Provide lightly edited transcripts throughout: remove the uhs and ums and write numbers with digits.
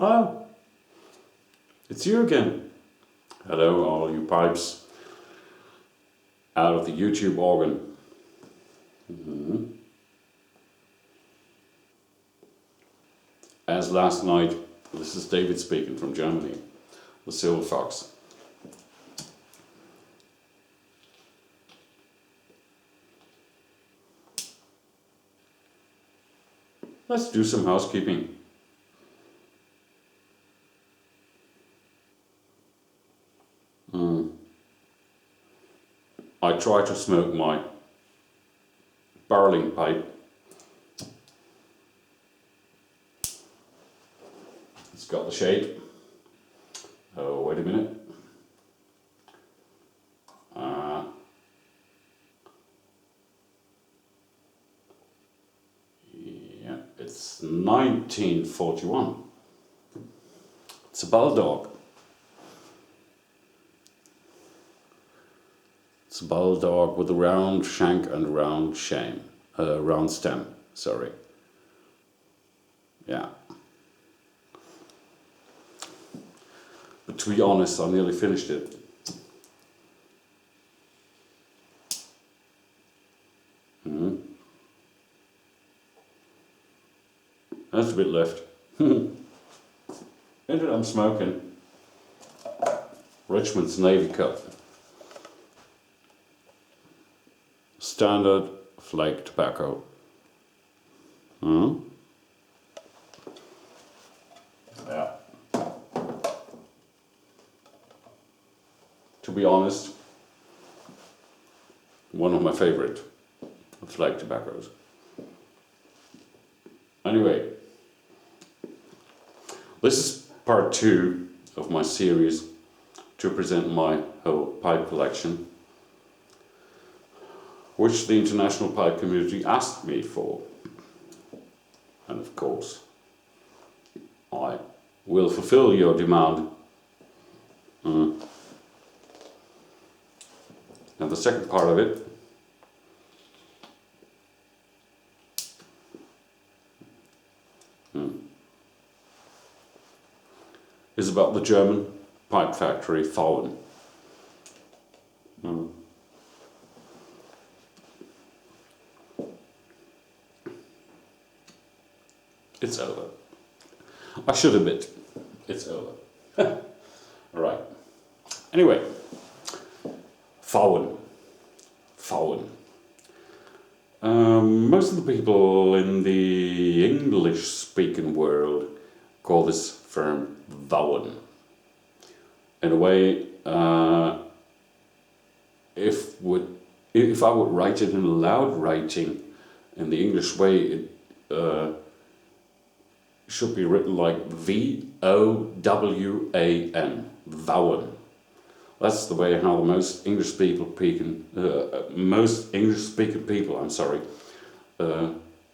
Oh, it's you again. Hello, all you pipes out of the YouTube organ. As last night, this is David speaking from Germany, the silverfox. Let's do some housekeeping. I try to smoke my barreling pipe. It's got the shape. Oh, wait a minute. Yeah, it's 1941. It's a bulldog. It's a bulldog with a round shank and a round round stem. Sorry. Yeah. But to be honest, I nearly finished it. That's a bit left. And I'm smoking Richmond's Navy Cup. Standard flake tobacco. Yeah. To be honest, one of my favorite flake tobaccos. Anyway, this is part 2 of my series to present my whole pipe collection, which the international pipe community asked me for. And of course, I will fulfill your demand. And the second part of it is about the German pipe factory VAUEN. It's over. I should admit, it's over. Right. Anyway, VAUEN. Most of the people in the English-speaking world call this firm VAUEN. In a way, if I would write it in a loud writing in the English way, it should be written like VOUEN, VAUEN. That's the way how most English-speaking people,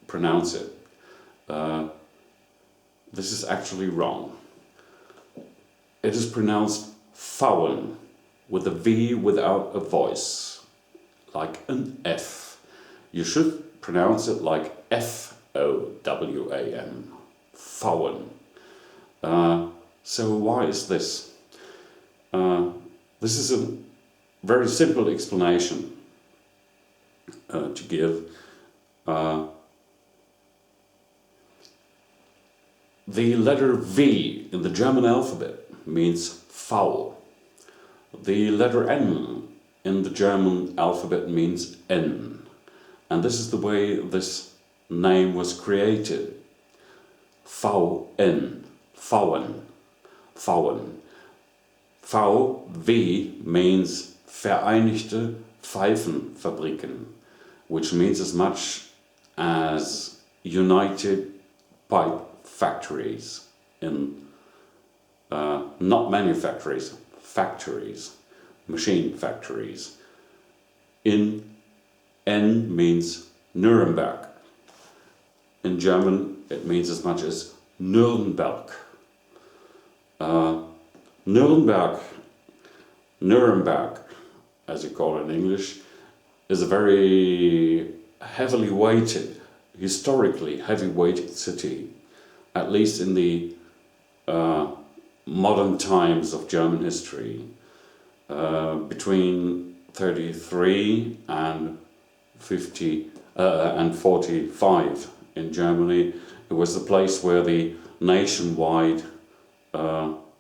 pronounce it. This is actually wrong. It is pronounced VAUEN with a V without a voice, like an F. You should pronounce it like FOUEN, VAUEN. So why is this? This is a very simple explanation to give. The letter V in the German alphabet means vowel. The letter N in the German alphabet means N. And this is the way this name was created. VAUEN, VAUEN, VAUEN. V means Vereinigte Pfeifenfabriken, which means as much as United Pipe Factories in not manufactories, factories, machine factories. In N means Nuremberg. In German it means as much as Nürnberg. Nuremberg, as you call it in English, is a very heavily weighted, historically heavy weighted city, at least in the modern times of German history. Between 33 and 45 in Germany, it was the place where the nationwide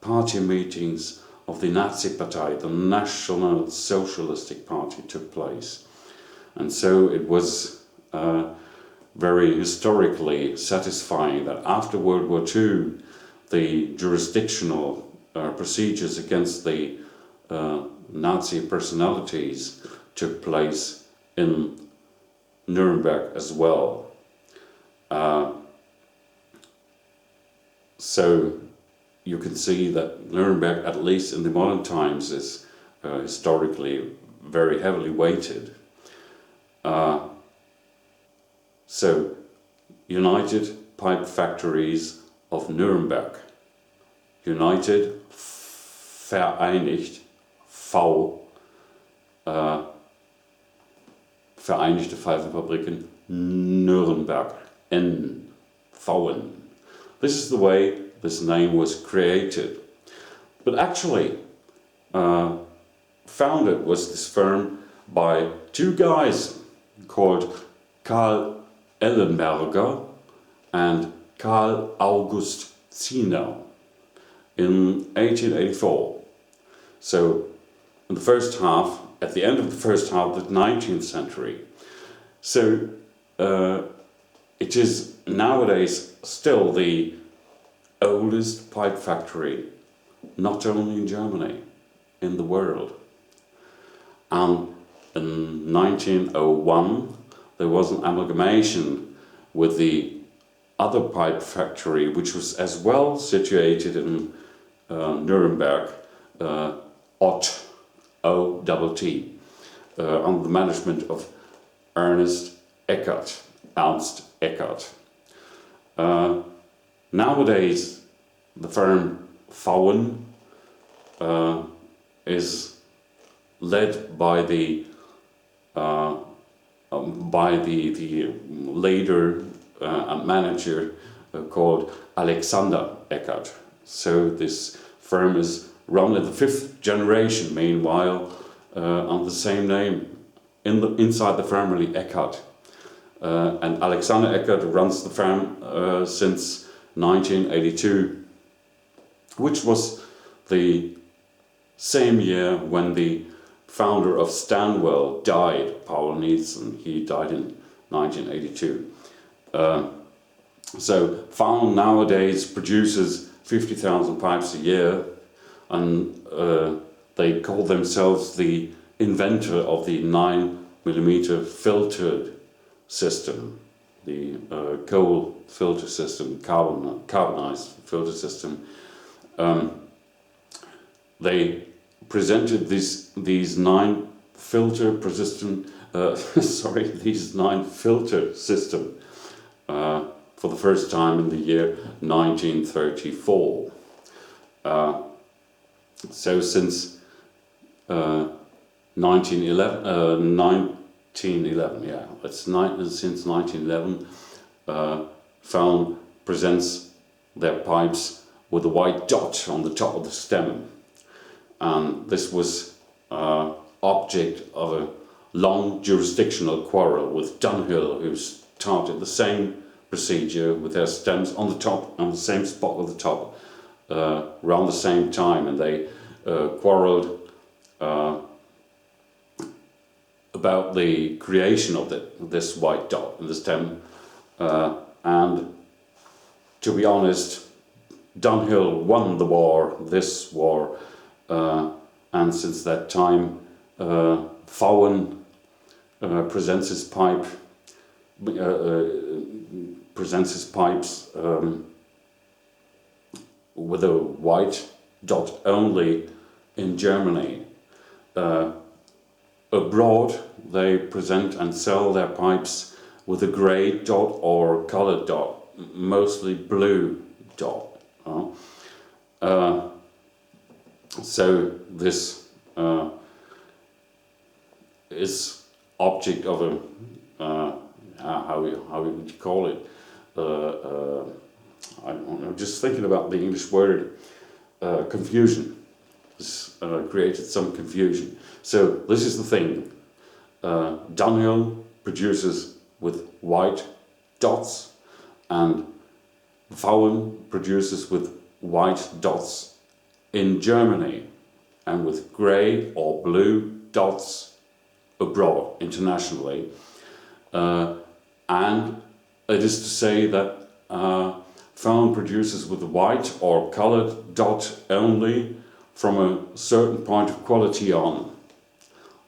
party meetings of the Nazi Partei, the National Socialistic Party, took place. And so it was very historically satisfying that after World War II, the jurisdictional procedures against the Nazi personalities took place in Nuremberg as well. So you can see that Nuremberg, at least in the modern times, is historically very heavily weighted. So, United Pipe Factories of Nuremberg. United, vereinigt, Vereinigte Pfeifenfabriken Nuremberg, N, VAUEN. This is the way this name was created. But actually, founded was this firm by two guys called Karl Ellenberger and Karl August Ziener in 1884. So in the first half, at the end of the first half of the 19th century. So it is nowadays still the oldest pipe factory, not only in Germany, in the world. And in 1901 there was an amalgamation with the other pipe factory, which was as well situated in Nuremberg, Ott, O-T-T, under the management of Ernst Eckert. Nowadays, the firm VAUEN is led by the later manager called Alexander Eckert. So this firm is run in the 5th generation, meanwhile, on the same name inside the family Eckert. And Alexander Eckert runs the firm since 1982, which was the same year when the founder of Stanwell died, Paul Nielsen. He died in 1982. So VAUEN nowadays produces 50,000 pipes a year, and they call themselves the inventor of the 9mm filtered system, the coal filter system, carbonized filter system. They presented these 9 filter system for the first time in the year 1934. So since 1911, yeah, since 1911, VAUEN presents their pipes with a white dot on the top of the stem. And this was object of a long jurisdictional quarrel with Dunhill, who started the same procedure with their stems on the top, on the same spot of the top, around the same time, and they quarreled about the creation of this white dot in the stem. And to be honest, Dunhill won the war, this war, and since that time VAUEN presents his pipes with a white dot only in Germany. Abroad they present and sell their pipes with a grey dot or coloured dot, mostly blue dot. So this is object of a how would you call it? I don't know, I'm just thinking about the English word confusion. This created some confusion. So this is the thing. Dunhill produces with white dots, and VAUEN produces with white dots in Germany, and with grey or blue dots abroad, internationally. And it is to say that VAUEN produces with white or coloured dot only from a certain point of quality on.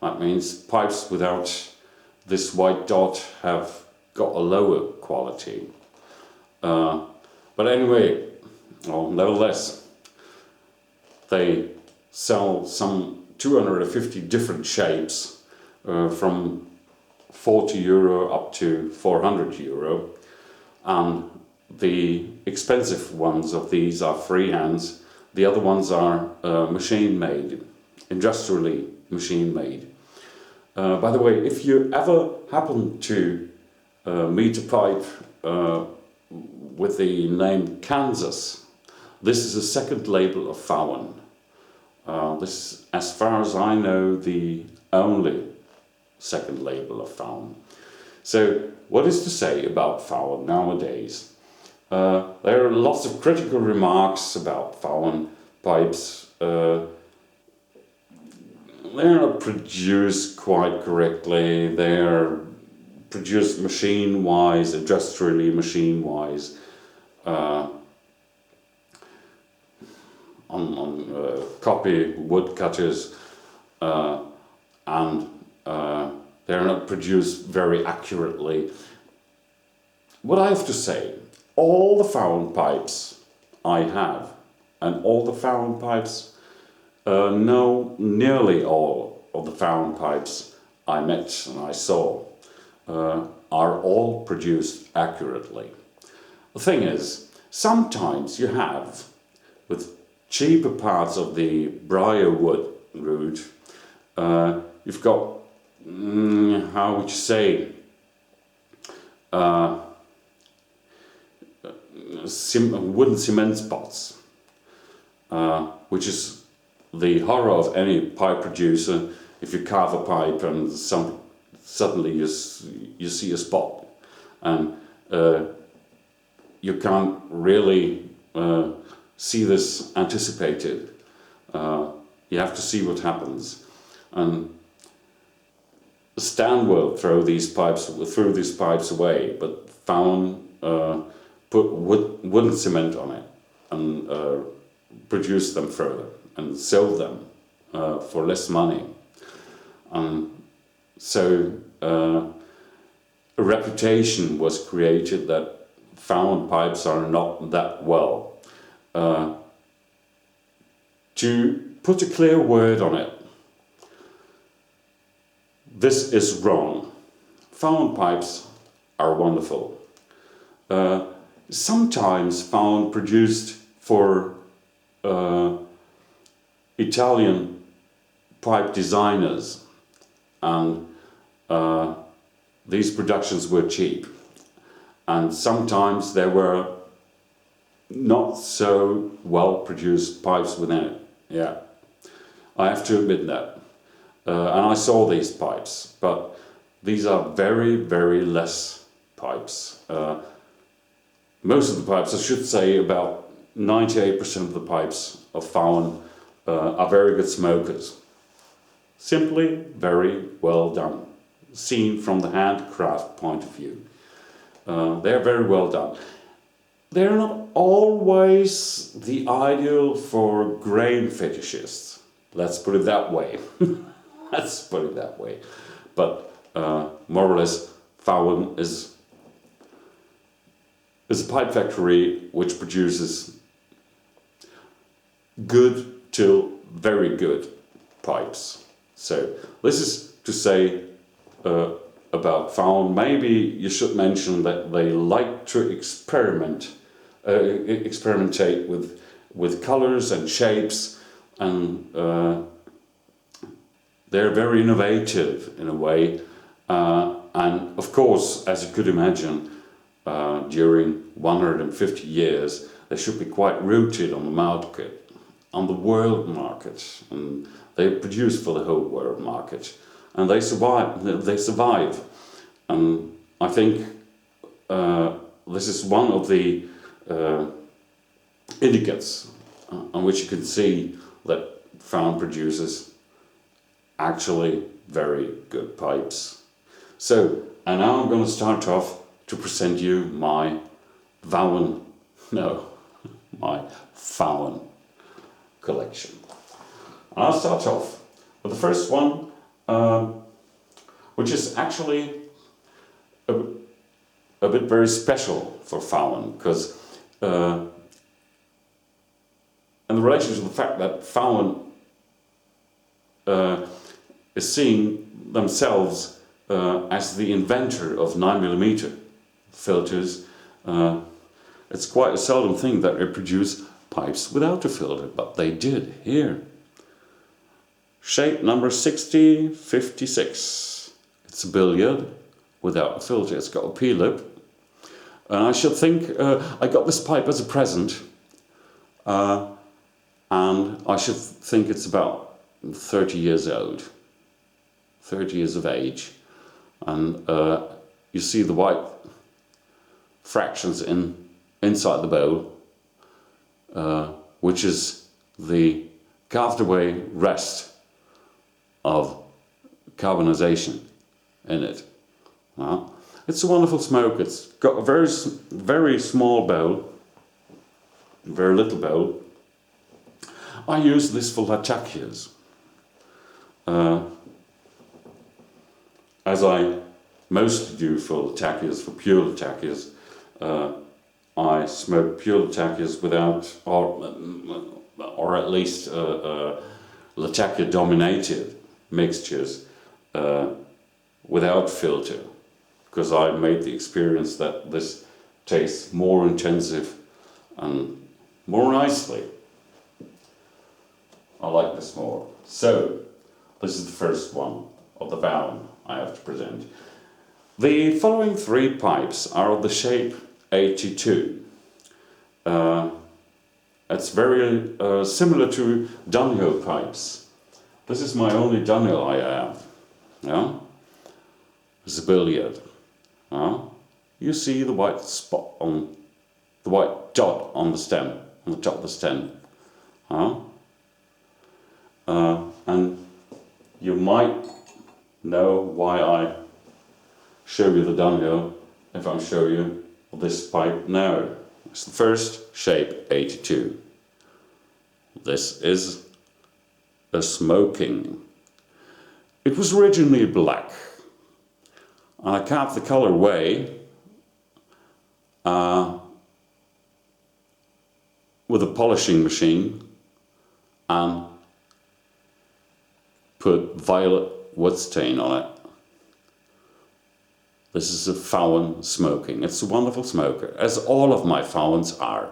That means pipes without this white dot have got a lower quality. But anyway, well, nevertheless, they sell some 250 different shapes from €40 up to €400, and the expensive ones of these are freehands. The other ones are machine made, industrially machine made. By the way, if you ever happen to meet a pipe with the name Kansas, this is a second label of VAUEN. This is, as far as I know, the only second label of VAUEN. So what is to say about VAUEN nowadays? There are lots of critical remarks about VAUEN pipes. They're not produced quite correctly. They're produced machine-wise, industrially machine-wise, on copy woodcutters, and they're not produced very accurately. What I have to say, all the VAUEN pipes I have, and all the VAUEN pipes, no, nearly all of the VAUEN pipes I met and I saw, are all produced accurately. The thing is, sometimes you have, with cheaper parts of the briar wood route, you've got, how would you say, wooden cement spots, which is the horror of any pipe producer. If you carve a pipe and suddenly you see a spot, and you can't really see this anticipated. You have to see what happens. And Stan will throw these pipes away, but VAUEN put wooden cement on it and produce them further and sell them for less money. So a reputation was created that VAUEN pipes are not that well. To put a clear word on it, this is wrong. VAUEN pipes are wonderful. Sometimes VAUEN produced for Italian pipe designers, and these productions were cheap, and sometimes there were not so well produced pipes within it. Yeah, I have to admit that. And I saw these pipes, but these are very, very less pipes. Most of the pipes, I should say about 98% of the pipes of VAUEN are very good smokers. Simply very well done, seen from the handcraft point of view. They're very well done. They're not always the ideal for grain fetishists. Let's put it that way. Let's put it that way. But more or less, VAUEN is a pipe factory which produces good till very good pipes. So this is to say about VAUEN. Maybe you should mention that they like to experimentate with colors and shapes, and they're very innovative in a way. And of course, as you could imagine, during 150 years, they should be quite rooted on the market, on the world market, and they produce for the whole world market, and they survive. And I think this is one of the indicators on which you can see that VAUEN produces actually very good pipes. So, and now I'm going to start off to present you my VAUEN collection. And I'll start off with the first one, which is actually a bit very special for VAUEN, because in relation to the fact that VAUEN is seeing themselves as the inventor of 9mm filters, it's quite a seldom thing that they produce pipes without a filter, but they did here. Shape number 6056. It's a billiard without a filter. It's got a P-lip. And I should think, I got this pipe as a present, and I should think it's about 30 years old, 30 years of age. And you see the white fractions inside the bowl, which is the carved away rest of carbonization in it. It's a wonderful smoke. It's got a very small bowl, very little bowl. I use this for latakias, as I mostly do for latakias, for pure latakias. I smoke pure latakias without, or at least latakia dominated mixtures without filter, because I made the experience that this tastes more intensive and more nicely. I like this more. So, this is the first one of the VAUEN I have to present. The following three pipes are of the shape 82. It's very similar to dunhill pipes. This is my only dunhill I have. Yeah? It's a billiard. You see the white spot on the white dot on the stem, on the top of the stem. And you might know why I show you the dunhill if I show you this pipe now. It's the first, shape 82. This is a smoking. It was originally black. I carved the color away with a polishing machine and put violet wood stain on it. This is a VAUEN smoking. It's a wonderful smoker, as all of my VAUENs are.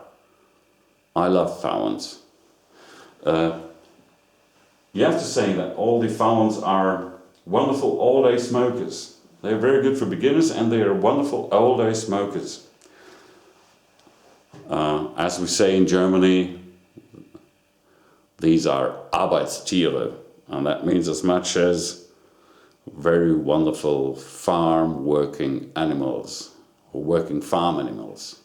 I love VAUENs. You have to say that all the VAUENs are wonderful all-day smokers. They're very good for beginners, and they are wonderful all-day smokers. As we say in Germany, these are Arbeitstiere, and that means as much as very wonderful farm working animals, or working farm animals.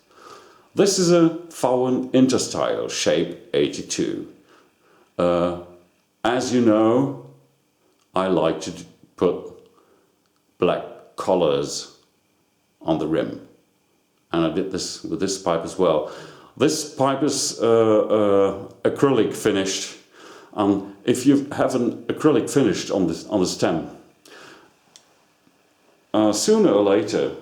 This is a VAUEN interstyle, shape 82. As you know, I like to put black collars on the rim, and I did this with this pipe as well. This pipe is acrylic finished, and if you have an acrylic finished on the stem, sooner or later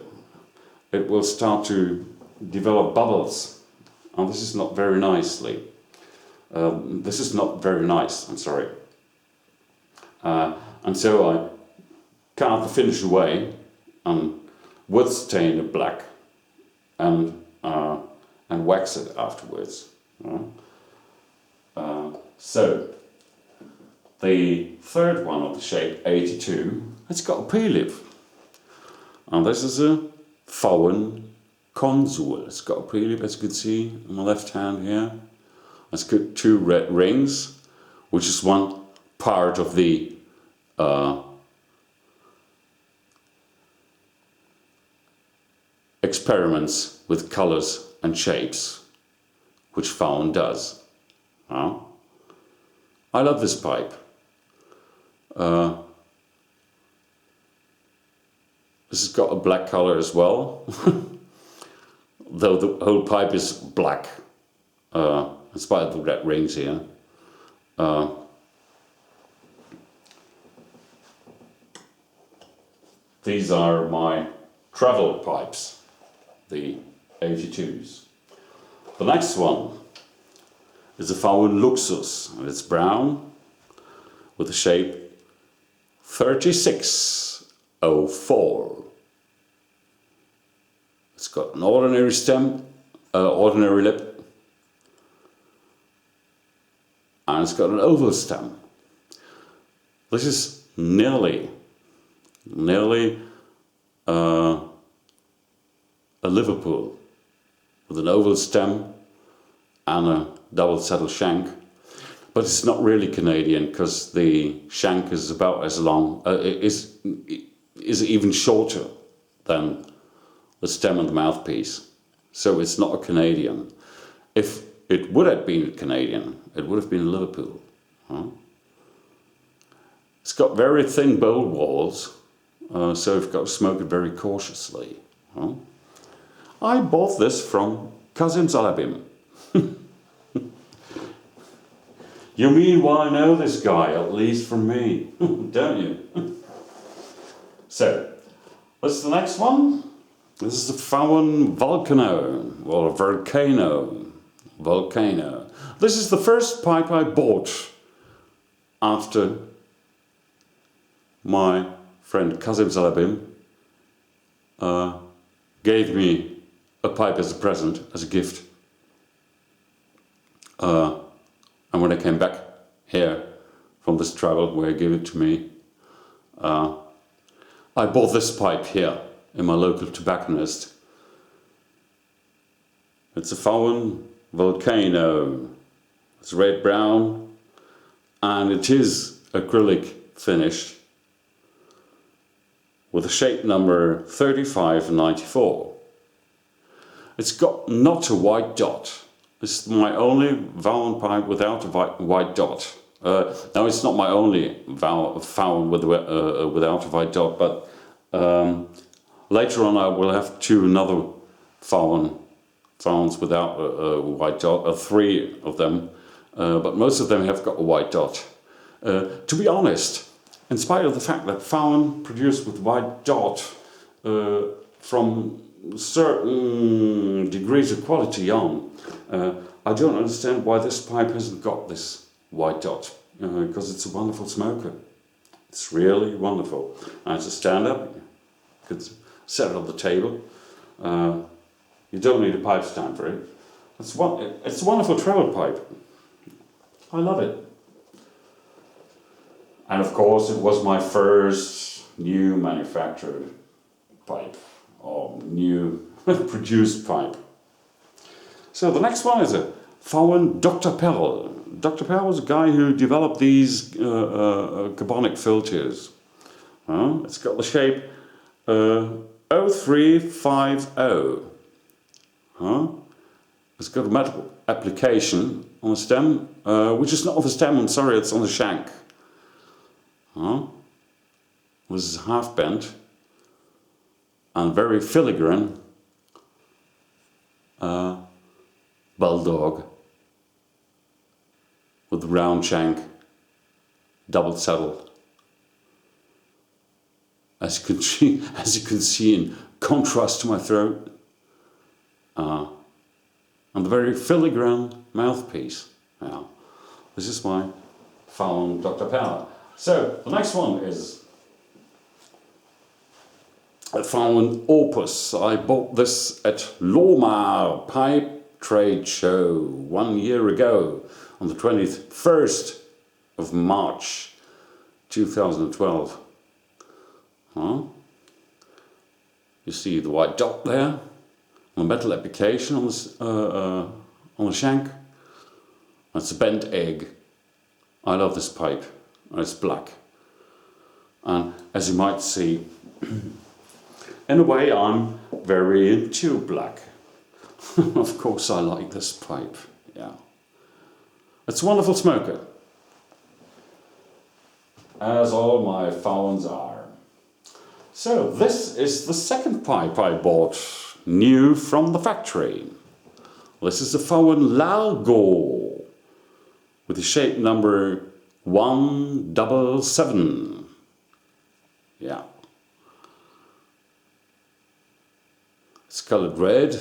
it will start to develop bubbles, and this is not very nicely. This is not very nice, I'm sorry. And so I carve the finish away and wood stain it black and wax it afterwards. So the third one of the shape 82, it's got a P-lip. And this is a VAUEN Consul. It's got a preloop, as you can see on my left hand here. It's got two red rings, which is one part of the experiments with colors and shapes, which VAUEN does. I love this pipe. This has got a black color as well, though the whole pipe is black, in spite of the red rings here. These are my travel pipes, the 82s. The next one is a VAUEN Luxus, and it's brown with the shape 3604. It's got an ordinary stem, ordinary lip, and it's got an oval stem. This is nearly a Liverpool with an oval stem and a double saddle shank, but it's not really Canadian because the shank is about as long, is even shorter than the stem and the mouthpiece, so it's not a Canadian. If it would have been Canadian, it would have been a Liverpool. It's got very thin bowl walls, so you've got to smoke it very cautiously. I bought this from Kazim Zalabim. You mean, well, I know this guy, at least from me, don't you? So, what's the next one? This is the VAUEN Volcano, or Volcano. This is the first pipe I bought after my friend Kazim Zalabim gave me a pipe as a present, as a gift. And when I came back here from this travel where he gave it to me, I bought this pipe here in my local tobacconist. It's a VAUEN Volcano. It's red-brown and it is acrylic finished with a shape number 3594. It's got not a white dot. This is my only VAUEN pipe without a white dot. Now it's not my only VAUEN without a white dot, but later on I will have another VAUENs without a white dot, 3 of them, but most of them have got a white dot. To be honest, in spite of the fact that VAUEN produced with white dot from certain degrees of quality on, I don't understand why this pipe hasn't got this white dot, because it's a wonderful smoker. It's really wonderful. And it's a stand-up, you could set it on the table. You don't need a pipe stand for it. It's a wonderful travel pipe. I love it. And of course it was my first new manufactured pipe, or new produced pipe. So the next one is a VAUEN Dr. Perl. Dr. Perl was a guy who developed these carbonic filters. It's got the shape 0350. It's got a metal application on the stem, which is not on the stem, I'm sorry, it's on the shank. This is half bent and very filigrane bulldog with round shank, double saddle. As you can see in contrast to my throat, and the very filigrane mouthpiece. Now, this is my VAUEN Dr. Perl. So the next one is a VAUEN Opus. I bought this at Lomar Pipe Trade Show 1 year ago on the 21st of March 2012. You see the white dot there, on the metal application on the shank. It's a bent egg. I love this pipe. It's black. And as you might see, in a way I'm very into black. Of course I like this pipe, yeah. It's a wonderful smoker. As all my VAUENs are. So this is the second pipe I bought, new from the factory. This is the VAUEN Largo, with the shape number 177. Yeah. It's colored red.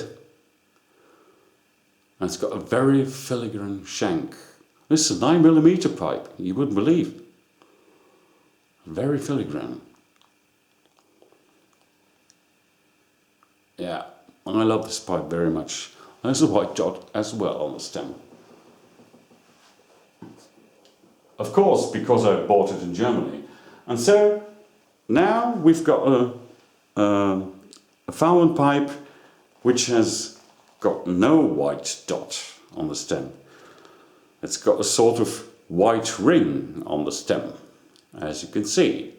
And it's got a very filigrane shank. This is a 9mm pipe, you wouldn't believe. Very filigrane. Yeah, and I love this pipe very much. There's a white dot as well on the stem. Of course, because I bought it in Germany. And so now we've got a VAUEN pipe which has got no white dot on the stem. It's got a sort of white ring on the stem, as you can see.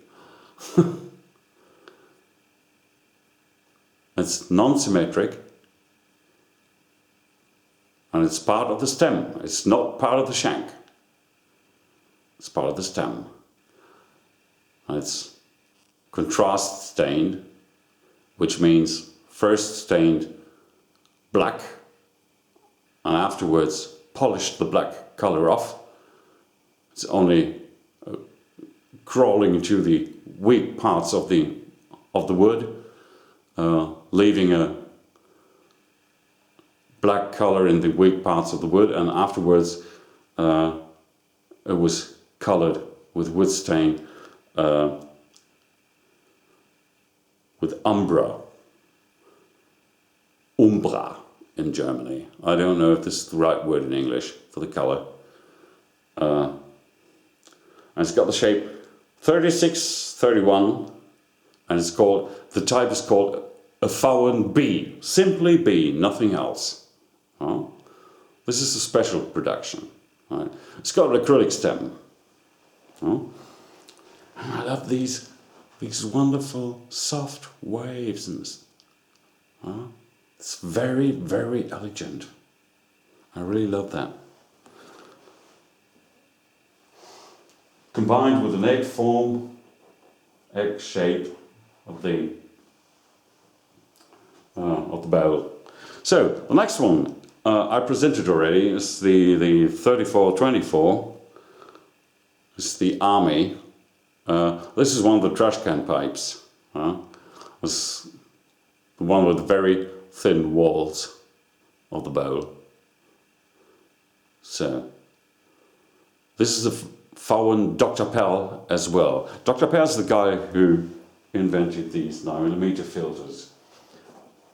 It's non-symmetric and it's part of the stem. It's not part of the shank. It's part of the stem. And it's contrast stained, which means first stained black and afterwards polished the black color off. It's only crawling into the weak parts of the wood, leaving a black color in the weak parts of the wood, and afterwards it was colored with wood stain, with umbra in Germany. I don't know if this is the right word in English for the color. And it's got the shape 3631, and it's called, the type is called a VAUEN B, simply B, nothing else. This is a special production. Right? It's got an acrylic stem. And I love these wonderful soft waves in this. It's very, very elegant. I really love that. Combined with an egg form, egg shape of the bowl. So the next one I presented already is the 3424. It's the Army. This is one of the trash can pipes. It's the one with the very thin walls of the bowl. So this is a VAUEN Dr. Pell as well. Dr. Pell is the guy who invented these 9mm filters.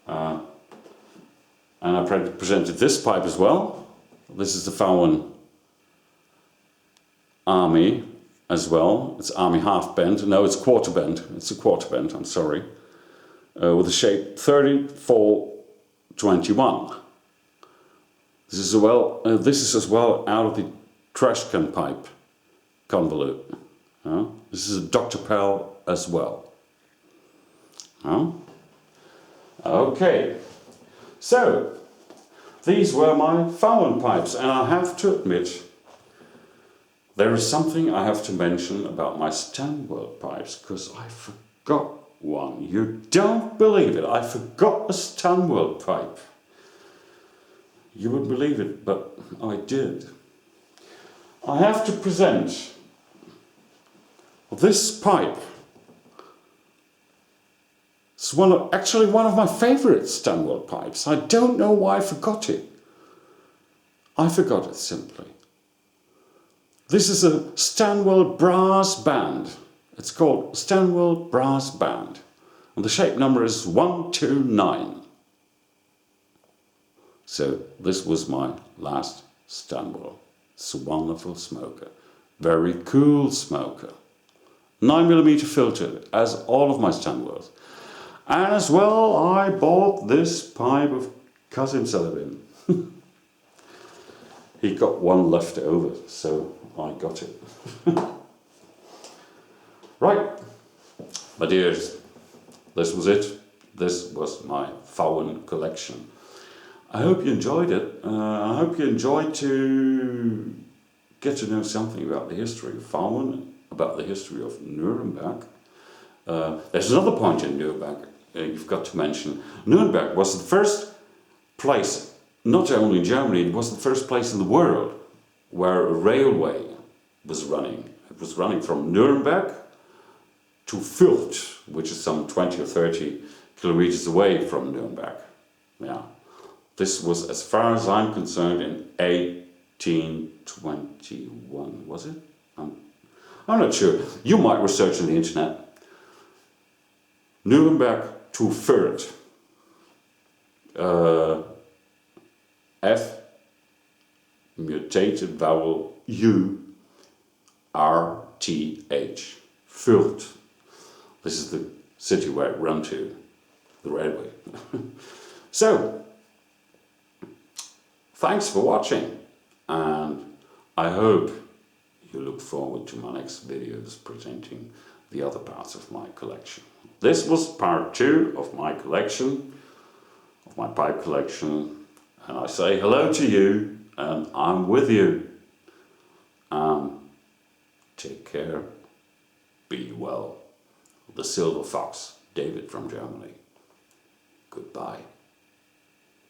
And I presented this pipe as well. This is the VAUEN Army as well. It's Army half bent. No, it's quarter bent. It's a quarter bent, I'm sorry. With the shape 3421. This is as well out of the trash can pipe convolute. This is a Dr. Pell as well. Okay, so these were my VAUEN pipes, and I have to admit there is something I have to mention about my Stanwell pipes, because I forgot one. You don't believe it, I forgot a Stanwell pipe. You wouldn't believe it, but I did. I have to present this pipe. It's actually one of my favourite Stanwell pipes. I don't know why I forgot it. I forgot it simply. This is a Stanwell brass band. It's called Stanwell brass band. And the shape number is 129. So this was my last Stanwell. It's a wonderful smoker. Very cool smoker. 9mm filter, as all of my Stanwells. And as well, I bought this pipe of Kasim Salabin. He got one left over, so I got it. Right, my dears, this was it. This was my VAUEN collection. I hope you enjoyed it. I hope you enjoyed to get to know something about the history of VAUEN, about the history of Nuremberg. There's another point in Nuremberg you've got to mention. Nuremberg was the first place, not only in Germany, it was the first place in the world where a railway was running. It was running from Nuremberg to Fürth, which is some 20 or 30 kilometers away from Nuremberg. Yeah. This was, as far as I'm concerned, in 1821, was it? I'm not sure. You might research on the internet. Nuremberg to Fürth. F, mutated vowel U, R, T, H. Fürth. This is the city where it ran to, the railway. So, thanks for watching, and I hope you look forward to my next videos presenting the other parts of my collection. This was part 2 of my collection, of my pipe collection, and I say hello to you, and I'm with you. Take care, be well. The Silver Fox, David from Germany. Goodbye.